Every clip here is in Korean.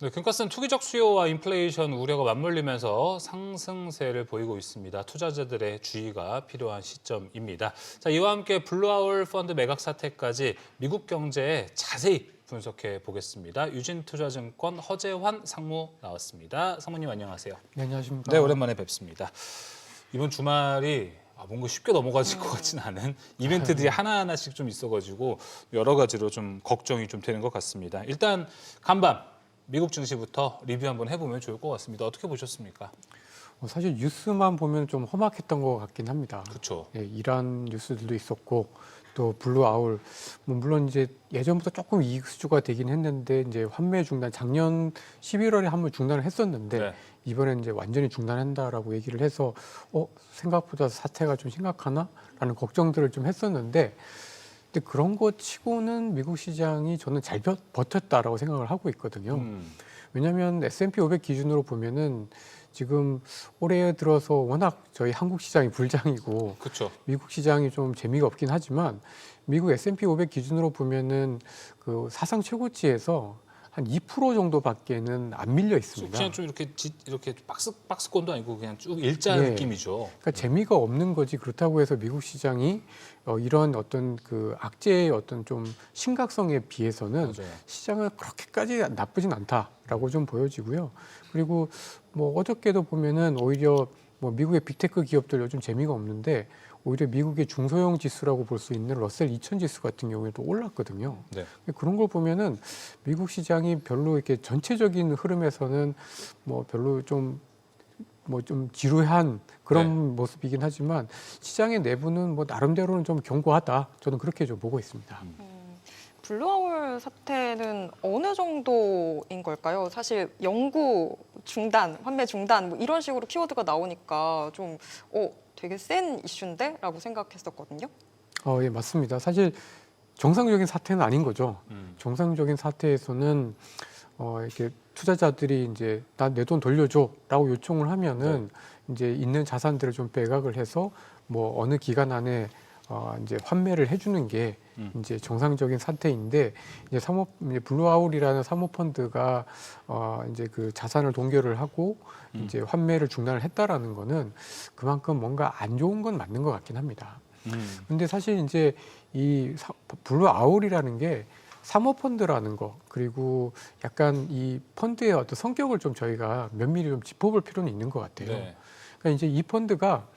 네, 금가스는 투기적 수요와 인플레이션 우려가 맞물리면서 상승세를 보이고 있습니다. 투자자들의 주의가 필요한 시점입니다. 자, 이와 함께 블루아울 펀드 매각 사태까지 미국 경제에 자세히 분석해 보겠습니다. 유진투자증권 허재환 상무 나왔습니다. 상무님 안녕하세요. 네, 안녕하십니까. 네, 오랜만에 뵙습니다. 이번 주말이 뭔가 쉽게 넘어가질 것 같지는 않은 이벤트들이 하나하나씩 좀 있어가지고 여러 가지로 좀 걱정이 좀 되는 것 같습니다. 일단 간밤 미국 증시부터 리뷰 한번 해보면 좋을 것 같습니다. 어떻게 보셨습니까? 사실 뉴스만 보면 좀 험악했던 것 같긴 합니다. 그렇죠. 예, 이란 뉴스들도 있었고 또 블루 아울 물론 이제 예전부터 조금 이익 수주가 되긴 했는데 이제 환매 중단 작년 11월에 한번 중단을 했었는데 네. 이번엔 이제 완전히 중단한다라고 얘기를 해서 생각보다 사태가 좀 심각하나라는 걱정들을 좀 했었는데 근데 그런 거 치고는 미국 시장이 저는 잘 버텼다라고 생각을 하고 있거든요. 왜냐하면 S&P 500 기준으로 보면은 지금 올해 들어서 워낙 저희 한국 시장이 불장이고 그렇죠. 미국 시장이 좀 재미가 없긴 하지만 미국 S&P 500 기준으로 보면은 그 사상 최고치에서 한 2% 정도밖에는 안 밀려 있습니다. 그냥 좀 이렇게 박스권도 아니고 그냥 쭉 일자 예. 느낌이죠. 그러니까 재미가 없는 거지. 그렇다고 해서 미국 시장이 이런 어떤 그 악재의 어떤 좀 심각성에 비해서는 맞아요. 시장은 그렇게까지 나쁘진 않다라고 좀 보여지고요. 그리고 뭐 어저께도 보면은 오히려 뭐 미국의 빅테크 기업들 요즘 재미가 없는데 오히려 미국의 중소형 지수라고 볼 수 있는 러셀 2000 지수 같은 경우에도 올랐거든요. 네. 그런 걸 보면은 미국 시장이 별로 이렇게 전체적인 흐름에서는 뭐 별로 좀 지루한 그런 모습이긴 하지만 시장의 내부는 뭐 나름대로는 좀 견고하다. 저는 그렇게 좀 보고 있습니다. 블루아울 사태는 어느 정도인 걸까요? 사실 연구 중단, 환매 중단 뭐 이런 식으로 키워드가 나오니까 좀 되게 센 이슈인데? 라고 생각했었거든요. 예, 맞습니다. 사실 정상적인 사태는 아닌 거죠. 정상적인 사태에서는 이렇게 투자자들이 이제 나 내 돈 돌려줘라고 요청을 하면은 이제 있는 자산들을 좀 매각을 해서 뭐 어느 기간 안에 이제 환매를 해주는 게 이제 정상적인 사태인데 이제 블루아울이라는 사모펀드가 이제 그 자산을 동결을 하고 이제 환매를 중단을 했다라는 거는 그만큼 뭔가 안 좋은 건 맞는 것 같긴 합니다. 근데 사실 이제 이 블루아울이라는 게 사모펀드라는 거 그리고 약간 이 펀드의 어떤 성격을 좀 저희가 면밀히 좀 짚어볼 필요는 있는 것 같아요. 네. 그러니까 이제 이 펀드가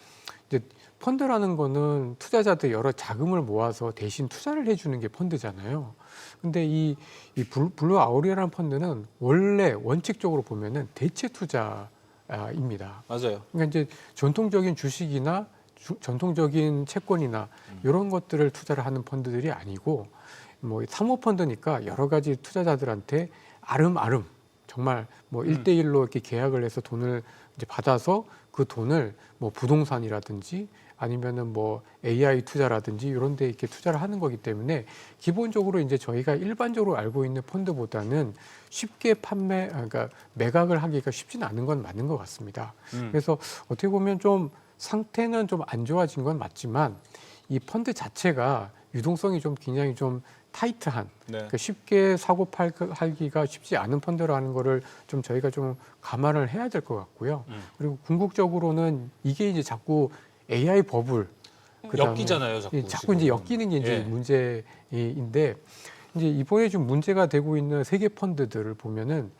이제 펀드라는 거는 투자자들 여러 자금을 모아서 대신 투자를 해주는 게 펀드잖아요. 근데 이 블루 아울이라는 펀드는 원래 원칙적으로 보면은 대체 투자입니다. 맞아요. 그러니까 이제 전통적인 주식이나 전통적인 채권이나 이런 것들을 투자를 하는 펀드들이 아니고 뭐 사모펀드니까 여러 가지 투자자들한테 아름아름 정말 뭐 1대1로 이렇게 계약을 해서 돈을 이제 받아서 그 돈을 뭐 부동산이라든지 아니면은 뭐 AI 투자라든지 이런 데 이렇게 투자를 하는 거기 때문에 기본적으로 이제 저희가 일반적으로 알고 있는 펀드보다는 쉽게 그러니까 매각을 하기가 쉽지는 않은 건 맞는 것 같습니다. 그래서 어떻게 보면 좀 상태는 좀 안 좋아진 건 맞지만 이 펀드 자체가 유동성이 좀 굉장히 좀 타이트한 그러니까 쉽게 사고 팔기가 쉽지 않은 펀드라는 거를 좀 저희가 좀 감안을 해야 될 것 같고요. 그리고 궁극적으로는 이게 이제 자꾸 AI 버블 엮이잖아요, 자꾸 이제 엮이는 게 이제 문제인데 이제 이번에 좀 문제가 되고 있는 세계 펀드들을 보면은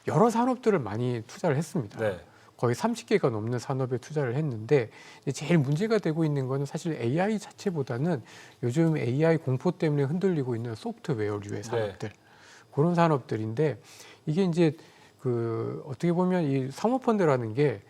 여러 산업들을 많이 투자를 했습니다. 네. 거의 30개가 넘는 산업에 투자를 했는데 제일 문제가 되고 있는 거는 사실 AI 자체보다는 요즘 AI 공포 때문에 흔들리고 있는 소프트웨어류의 산업들 그런 산업들인데 이게 이제 그 어떻게 보면 이 사모펀드라는 게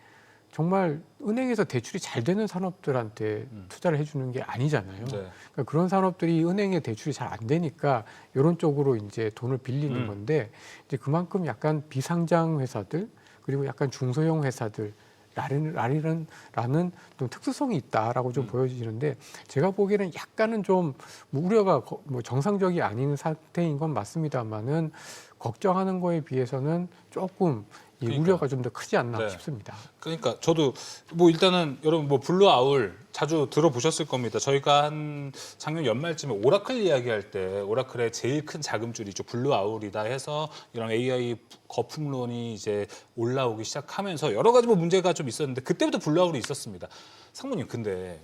정말 은행에서 대출이 잘 되는 산업들한테 투자를 해주는 게 아니잖아요. 그러니까 그런 산업들이 은행에 대출이 잘 안 되니까 이런 쪽으로 이제 돈을 빌리는 건데 이제 그만큼 약간 비상장 회사들 그리고 약간 중소형 회사들 라는 좀 특수성이 있다라고 좀 보여지는데 제가 보기에는 약간은 좀 우려가 뭐 정상적이 아닌 상태인 건 맞습니다만은 걱정하는 거에 비해서는 조금 이 그러니까요. 우려가 좀 더 크지 않나 네. 싶습니다. 그러니까 저도 뭐 일단은 여러분 뭐 블루 아울 자주 들어보셨을 겁니다. 저희가 한 작년 연말쯤에 오라클 이야기할 때 오라클의 제일 큰 자금줄이죠. 블루 아울이다 해서 이런 AI 거품론이 이제 올라오기 시작하면서 여러 가지 뭐 문제가 좀 있었는데 그때부터 블루 아울이 있었습니다. 상무님 근데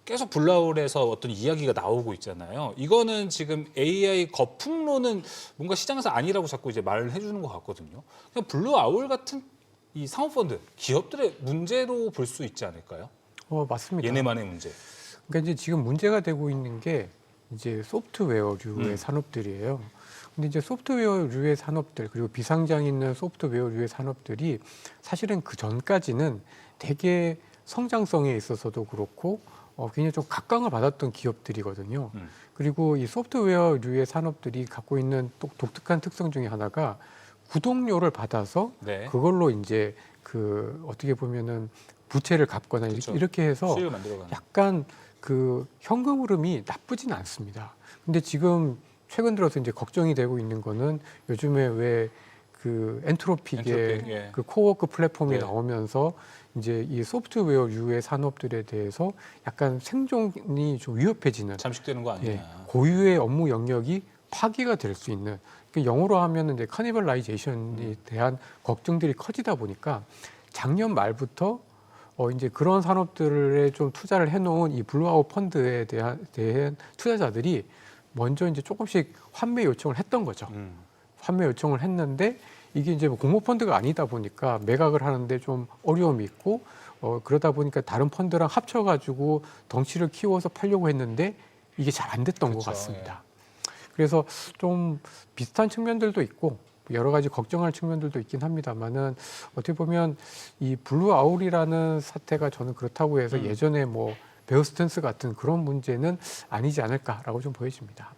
계속 블루아울에서 어떤 이야기가 나오고 있잖아요. 이거는 지금 AI 거품론은 뭔가 시장에서 아니라고 자꾸 이제 말을 해주는 것 같거든요. 그냥 블루아울 같은 이 사모펀드 기업들의 문제로 볼 수 있지 않을까요? 맞습니다. 얘네만의 문제. 그러니까 이제 지금 문제가 되고 있는 게 이제 소프트웨어류의 산업들이에요. 근데 이제 소프트웨어류의 산업들 그리고 비상장 있는 소프트웨어류의 산업들이 사실은 그 전까지는 되게 성장성에 있어서도 그렇고 굉장히 좀 각광을 받았던 기업들이거든요. 그리고 이 소프트웨어류의 산업들이 갖고 있는 독특한 특성 중에 하나가 구독료를 받아서 네. 그걸로 이제 그 어떻게 보면은 부채를 갚거나 그렇죠. 이렇게 해서 수익을 만들어가는. 약간 그 현금 흐름이 나쁘진 않습니다. 근데 지금 최근 들어서 이제 걱정이 되고 있는 거는 요즘에 왜 그 엔트로픽의 엔트로픽, 예. 그 코워크 플랫폼이 네. 나오면서 이제 이 소프트웨어류의 산업들에 대해서 약간 생존이 좀 위협해지는 잠식되는 거 아니냐. 예, 고유의 업무 영역이 파기가 될 수 있는 그 영어로 하면은 이제 카니발라이제이션에 대한 걱정들이 커지다 보니까 작년 말부터 이제 그런 산업들에 좀 투자를 해놓은 이 블루아웃 펀드에 대한 투자자들이 먼저 이제 조금씩 환매 요청을 했던 거죠. 환매 요청을 했는데 이게 이제 뭐 공모펀드가 아니다 보니까 매각을 하는데 좀 어려움이 있고 그러다 보니까 다른 펀드랑 합쳐가지고 덩치를 키워서 팔려고 했는데 이게 잘 안 됐던 그렇죠, 것 같습니다. 그래서 좀 비슷한 측면들도 있고 여러 가지 걱정할 측면들도 있긴 합니다만은 어떻게 보면 이 블루아울이라는 사태가 저는 그렇다고 해서 예전에 뭐 베어스탠스 같은 그런 문제는 아니지 않을까라고 좀 보여집니다.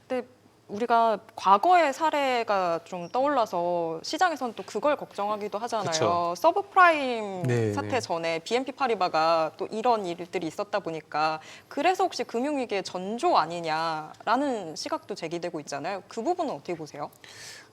근데 우리가 과거의 사례가 좀 떠올라서 시장에서는 또 그걸 걱정하기도 하잖아요. 그쵸. 서브프라임 네, 사태 네. 전에 BNP 파리바가 또 이런 일들이 있었다 보니까 그래서 혹시 금융위기의 전조 아니냐라는 시각도 제기되고 있잖아요. 그 부분은 어떻게 보세요?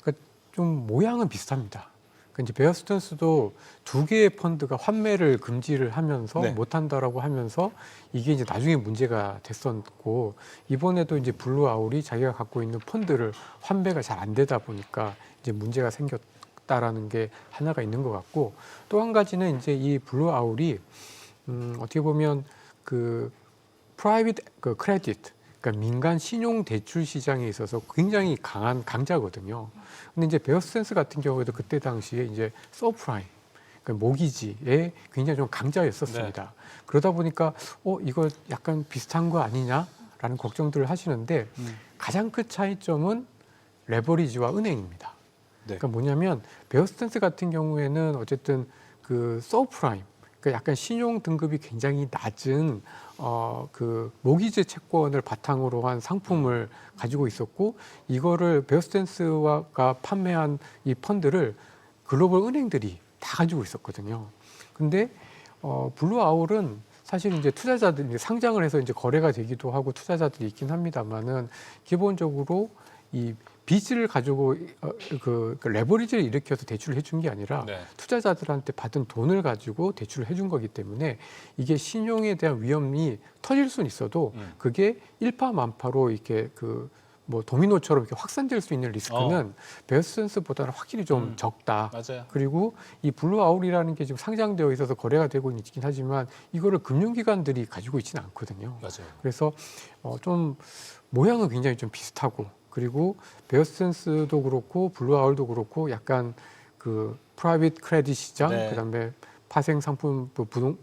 그러니까 좀 모양은 비슷합니다. 그러니까 이제 베어스턴스도 두 개의 펀드가 환매를 금지를 하면서 네. 못한다라고 하면서 이게 이제 나중에 문제가 됐었고 이번에도 이제 블루아울이 자기가 갖고 있는 펀드를 환매가 잘 안 되다 보니까 이제 문제가 생겼다라는 게 하나가 있는 것 같고 또 한 가지는 이제 이 블루아울이 어떻게 보면 그 프라이빗 그 크레딧 그러니까 민간 신용 대출 시장에 있어서 굉장히 강한 강자거든요. 근데 이제 베어스탠스 같은 경우에도 그때 당시에 이제 서프라임, 그러니까 모기지에 굉장히 좀 강자였었습니다. 그러다 보니까 이거 약간 비슷한 거 아니냐라는 걱정들을 하시는데 가장 큰 차이점은 레버리지와 은행입니다. 네. 그러니까 뭐냐면 베어스탠스 같은 경우에는 어쨌든 그 서프라임 그러니까 약간 신용 등급이 굉장히 낮은 그 모기지 채권을 바탕으로 한 상품을 가지고 있었고 이거를 베어스탠스가 판매한 이 펀드를 글로벌 은행들이 다 가지고 있었거든요. 근데 블루아울은 사실 이제 투자자들이 상장을 해서 이제 거래가 되기도 하고 투자자들이 있긴 합니다만은 기본적으로 이 빚을 가지고 그 레버리지를 일으켜서 대출을 해준 게 아니라 네. 투자자들한테 받은 돈을 가지고 대출을 해준 거기 때문에 이게 신용에 대한 위험이 터질 수는 있어도 그게 일파만파로 이렇게 그 뭐 도미노처럼 이렇게 확산될 수 있는 리스크는 베어스탠스보다는 확실히 좀 적다. 맞아요. 그리고 이 블루아울이라는 게 지금 상장되어 있어서 거래가 되고 있긴 하지만 이거를 금융기관들이 가지고 있지는 않거든요. 맞아요. 그래서 좀 모양은 굉장히 좀 비슷하고 그리고 베어스탠스도 그렇고 블루아울도 그렇고 약간 그 프라이빗 크레딧 시장 네. 그다음에 파생 상품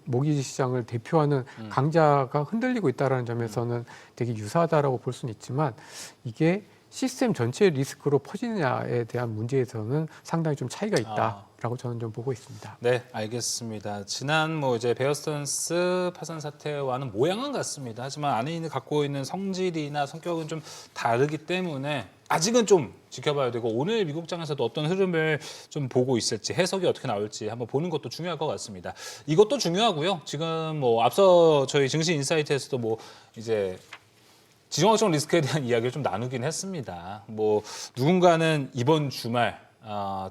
모기지 시장을 대표하는 강자가 흔들리고 있다는 점에서는 되게 유사하다라고 볼 수는 있지만 이게 시스템 전체의 리스크로 퍼지느냐에 대한 문제에서는 상당히 좀 차이가 있다라고 저는 좀 보고 있습니다. 네, 알겠습니다. 지난 뭐 이제 베어스턴스 파산 사태와는 모양은 같습니다. 하지만 안에 갖고 있는 성질이나 성격은 좀 다르기 때문에 아직은 좀 지켜봐야 되고 오늘 미국장에서도 어떤 흐름을 좀 보고 있을지 해석이 어떻게 나올지 한번 보는 것도 중요할 것 같습니다. 이것도 중요하고요. 지금 뭐 앞서 저희 증시 인사이트에서도 뭐 이제 지정학적 리스크에 대한 이야기를 좀 나누긴 했습니다. 뭐 누군가는 이번 주말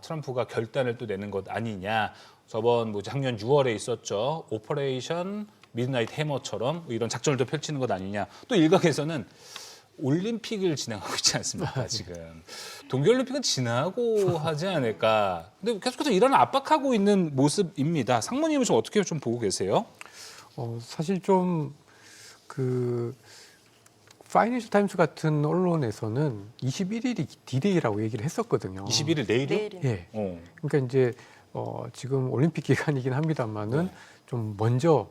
트럼프가 결단을 또 내는 것 아니냐. 저번 작년 6월에 있었죠. 오퍼레이션 미드나잇 해머처럼 이런 작전을 또 펼치는 것 아니냐. 또 일각에서는 올림픽을 진행하고 있지 않습니까, 지금. 동계올림픽은 지나고 하지 않을까. 근데 계속해서 이란을 압박하고 있는 모습입니다. 상무님은 좀 어떻게 좀 보고 계세요? 사실 좀 그 파이낸셜 타임스 같은 언론에서는 21일이 디데이라고 얘기를 했었거든요. 21일 내일이요? 내일이. 예. 어. 그러니까 이제 지금 올림픽 기간이긴 합니다만은 네. 좀 먼저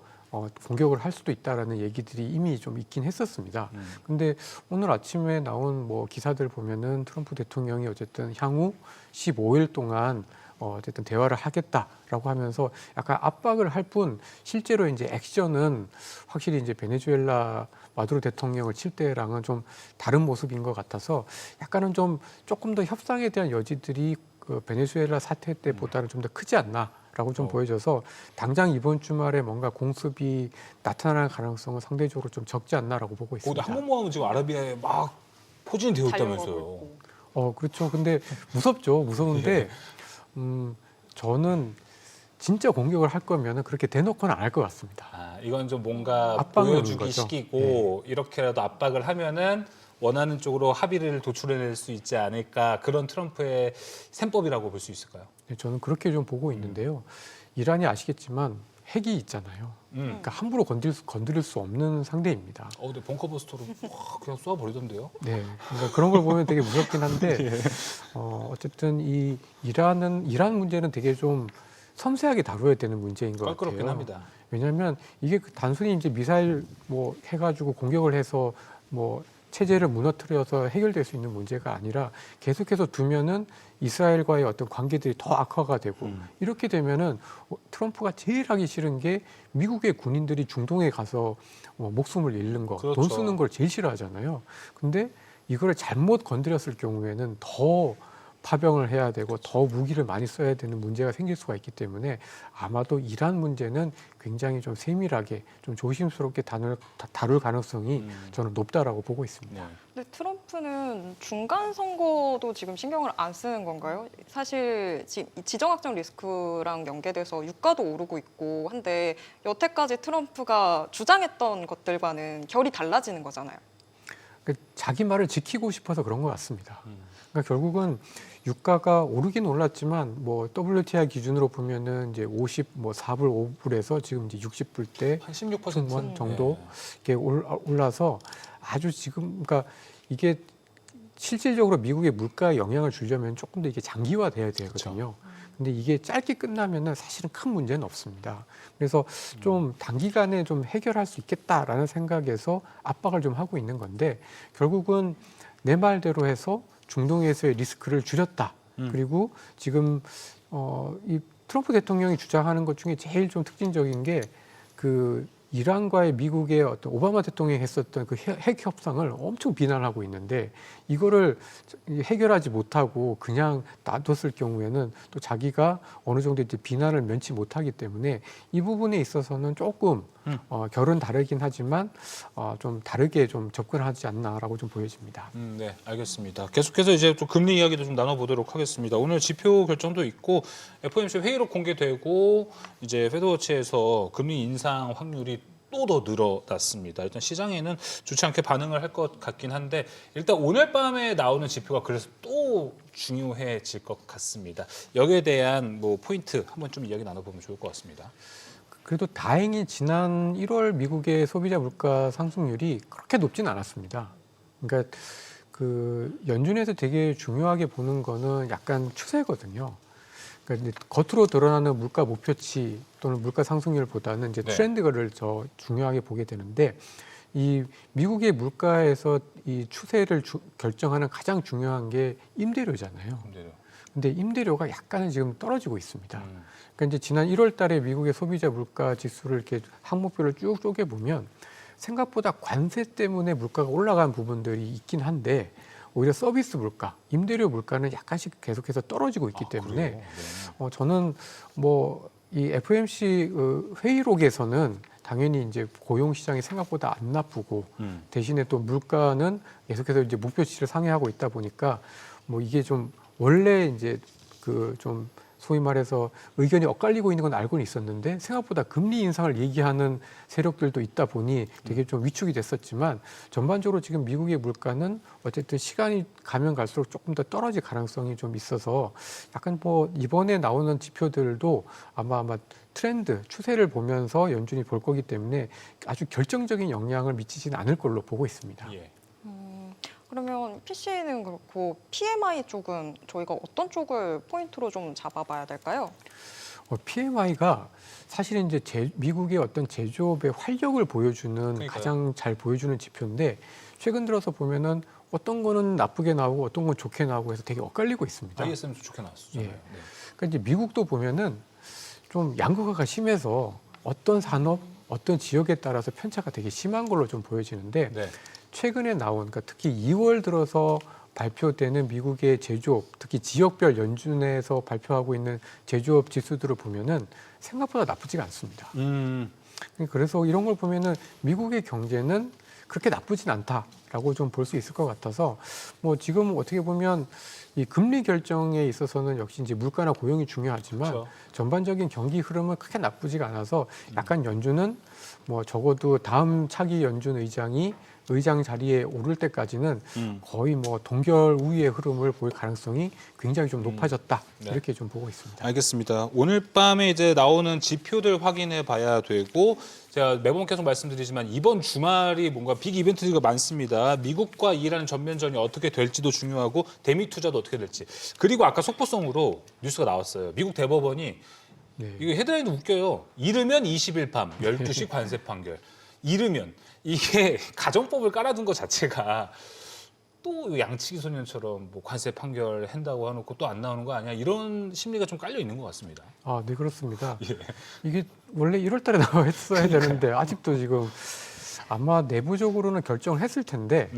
공격을 할 수도 있다라는 얘기들이 이미 좀 있긴 했었습니다. 근데 오늘 아침에 나온 뭐 기사들 보면은 트럼프 대통령이 어쨌든 향후 15일 동안 어쨌든 대화를 하겠다라고 하면서 약간 압박을 할 뿐 실제로 이제 액션은 확실히 이제 베네수엘라 마두로 대통령을 칠 때랑은 좀 다른 모습인 것 같아서 약간은 좀 조금 더 협상에 대한 여지들이 그 베네수엘라 사태 때보다는 좀 더 크지 않나라고 좀 보여져서 당장 이번 주말에 뭔가 공습이 나타날 가능성은 상대적으로 좀 적지 않나라고 보고 거기다 있습니다. 한 번만 하면 지금 아라비아에 막 포진이 되어 있다면서요. 달려가고 그렇죠. 근데 무섭죠. 무서운데 저는 진짜 공격을 할 거면은 그렇게 대놓고는 안 할 것 같습니다. 이건 좀 뭔가 압박을 보여주기 거죠. 시기고 이렇게라도 압박을 하면은 원하는 쪽으로 합의를 도출해낼 수 있지 않을까 그런 트럼프의 셈법이라고 볼 수 있을까요? 네, 저는 그렇게 좀 보고 있는데요. 이란이 아시겠지만 핵이 있잖아요. 그러니까 함부로 건드릴 수 없는 상대입니다. 근데 벙커버스터로 그냥 쏘아버리던데요? 네, 그러니까 그런 걸 보면 되게 무섭긴 한데 어쨌든 이 이란 문제는 되게 좀 섬세하게 다뤄야 되는 문제인 것 껄끄럽긴 같아요. 합니다. 왜냐하면 이게 단순히 이제 미사일 뭐 해가지고 공격을 해서 뭐 체제를 무너뜨려서 해결될 수 있는 문제가 아니라 계속해서 두면은 이스라엘과의 어떤 관계들이 더 악화가 되고 이렇게 되면은 트럼프가 제일 하기 싫은 게 미국의 군인들이 중동에 가서 목숨을 잃는 거, 그렇죠. 돈 쓰는 걸 제일 싫어하잖아요. 근데 이거를 잘못 건드렸을 경우에는 더 파병을 해야 되고 더 무기를 많이 써야 되는 문제가 생길 수가 있기 때문에 아마도 이란 문제는 굉장히 좀 세밀하게 좀 조심스럽게 다룰 가능성이 저는 높다라고 보고 있습니다. 네. 근데 트럼프는 중간 선거도 지금 신경을 안 쓰는 건가요? 사실 지정 확정 리스크랑 연계돼서 유가도 오르고 있고 한데 여태까지 트럼프가 주장했던 것들과는 결이 달라지는 거잖아요. 그러니까 자기 말을 지키고 싶어서 그런 것 같습니다. 그러니까 결국은 유가가 오르긴 올랐지만 뭐 WTI 기준으로 보면은 이제 54불 5불에서 지금 이제 60불대 한 16% 정도 이렇게 올라서 아주 지금 그러니까 이게 실질적으로 미국의 물가에 영향을 주려면 조금 더 이게 장기화돼야 되거든요. 근데 이게 짧게 끝나면은 사실은 큰 문제는 없습니다. 그래서 좀 단기간에 좀 해결할 수 있겠다라는 생각에서 압박을 좀 하고 있는 건데 결국은 내 말대로 해서 중동에서의 리스크를 줄였다. 그리고 지금 이 트럼프 대통령이 주장하는 것 중에 제일 좀 특징적인 게 그 이란과의 미국의 어떤 오바마 대통령이 했었던 그 핵 협상을 엄청 비난하고 있는데 이거를 해결하지 못하고 그냥 놔뒀을 경우에는 또 자기가 어느 정도 이제 비난을 면치 못하기 때문에 이 부분에 있어서는 조금 결은 다르긴 하지만 좀 다르게 좀 접근하지 않나라고 좀 보여집니다. 네, 알겠습니다. 계속해서 이제 좀 금리 이야기도 좀 나눠보도록 하겠습니다. 오늘 지표 결정도 있고 FOMC 회의록 공개되고 이제 페드워치에서 금리 인상 확률이 또 더 늘어났습니다. 일단 시장에는 좋지 않게 반응을 할 것 같긴 한데 일단 오늘 밤에 나오는 지표가 그래서 또 중요해질 것 같습니다. 여기에 대한 뭐 포인트 한번 좀 이야기 나눠보면 좋을 것 같습니다. 그래도 다행히 지난 1월 미국의 소비자 물가 상승률이 그렇게 높진 않았습니다. 그러니까 그 연준에서 되게 중요하게 보는 거는 약간 추세거든요. 그러니까 이제 겉으로 드러나는 물가 목표치 또는 물가 상승률보다는 이제 네. 트렌드를 더 중요하게 보게 되는데 이 미국의 물가에서 이 추세를 결정하는 가장 중요한 게 임대료잖아요. 근데 임대료가 약간은 지금 떨어지고 있습니다. 그러니까 이제 지난 1월 달에 미국의 소비자 물가 지수를 이렇게 항목별로 쭉 쪼개 보면 생각보다 관세 때문에 물가가 올라간 부분들이 있긴 한데 오히려 서비스 물가, 임대료 물가는 약간씩 계속해서 떨어지고 있기 때문에 네. 저는 뭐 이 FOMC 회의록에서는 당연히 이제 고용 시장이 생각보다 안 나쁘고 대신에 또 물가는 계속해서 이제 목표치를 상회하고 있다 보니까 뭐 이게 좀 원래 이제 그 좀 소위 말해서 의견이 엇갈리고 있는 건 알고는 있었는데 생각보다 금리 인상을 얘기하는 세력들도 있다 보니 되게 좀 위축이 됐었지만 전반적으로 지금 미국의 물가는 어쨌든 시간이 가면 갈수록 조금 더 떨어질 가능성이 좀 있어서 약간 뭐 이번에 나오는 지표들도 아마 트렌드, 추세를 보면서 연준이 볼 거기 때문에 아주 결정적인 영향을 미치지는 않을 걸로 보고 있습니다. 예. 그러면 PC는 그렇고 PMI 쪽은 저희가 어떤 쪽을 포인트로 좀 잡아봐야 될까요? PMI가 사실은 이제 미국의 어떤 제조업의 활력을 보여주는 그러니까요. 가장 잘 보여주는 지표인데 최근 들어서 보면은 어떤 거는 나쁘게 나오고 어떤 건 좋게 나오고 해서 되게 엇갈리고 있습니다. ISM도 좋게 나왔었잖아요. 예. 네. 그러니까 이제 미국도 보면은 좀 양극화가 심해서 어떤 산업, 어떤 지역에 따라서 편차가 되게 심한 걸로 좀 보여지는데 네. 최근에 나온, 그러니까 특히 2월 들어서 발표되는 미국의 제조업, 특히 지역별 연준에서 발표하고 있는 제조업 지수들을 보면은 생각보다 나쁘지가 않습니다. 그래서 이런 걸 보면은 미국의 경제는 그렇게 나쁘진 않다라고 좀 볼 수 있을 것 같아서 뭐 지금 어떻게 보면 이 금리 결정에 있어서는 역시 이제 물가나 고용이 중요하지만 그렇죠. 전반적인 경기 흐름은 크게 나쁘지가 않아서 약간 연준은 뭐 적어도 다음 차기 연준 의장이 의장 자리에 오를 때까지는 거의 뭐 동결 우위의 흐름을 볼 가능성이 굉장히 좀 높아졌다 네. 이렇게 좀 보고 있습니다. 알겠습니다. 오늘 밤에 이제 나오는 지표들 확인해 봐야 되고 제가 매번 계속 말씀드리지만 이번 주말이 뭔가 빅 이벤트가 많습니다. 미국과 이란 전면전이 어떻게 될지도 중요하고 대미 투자도 어떻게 될지. 그리고 아까 속보성으로 뉴스가 나왔어요. 미국 대법원이 네. 이거 헤드라인도 웃겨요. 이르면 20일 밤 12시 관세 판결. 이르면 이게 가정법을 깔아둔 것 자체가 또 양치기 소년처럼 뭐 관세 판결 한다고 해놓고 또 안 나오는 거 아니야? 이런 심리가 좀 깔려 있는 것 같습니다. 아, 네 그렇습니다. 예. 이게 원래 1월 달에 나왔어야 되는데 아직도 지금 아마 내부적으로는 결정을 했을 텐데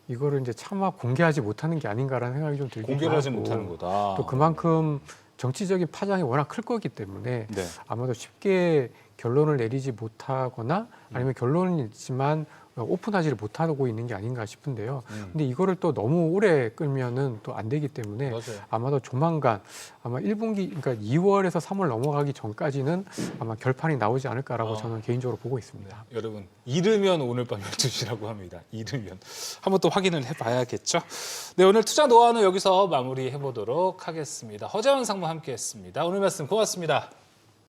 이거를 이제 차마 공개하지 못하는 게 아닌가라는 생각이 좀 들기도 공개를 하지 하고 못하는 거다. 또 그만큼 정치적인 파장이 워낙 클 거기 때문에 네. 아마도 쉽게 결론을 내리지 못하거나 아니면 결론은 있지만 오픈하지를 못하고 있는 게 아닌가 싶은데요. 근데 이거를 또 너무 오래 끌면은 또 안 되기 때문에 맞아요. 아마도 조만간 아마 1분기 그러니까 2월에서 3월 넘어가기 전까지는 아마 결판이 나오지 않을까라고 저는 개인적으로 보고 있습니다. 여러분 이르면 오늘 밤 12시라고 합니다. 이르면 한번 또 확인을 해봐야겠죠. 네, 오늘 투자 노하우는 여기서 마무리해보도록 하겠습니다. 허재원 상무 함께했습니다. 오늘 말씀 고맙습니다.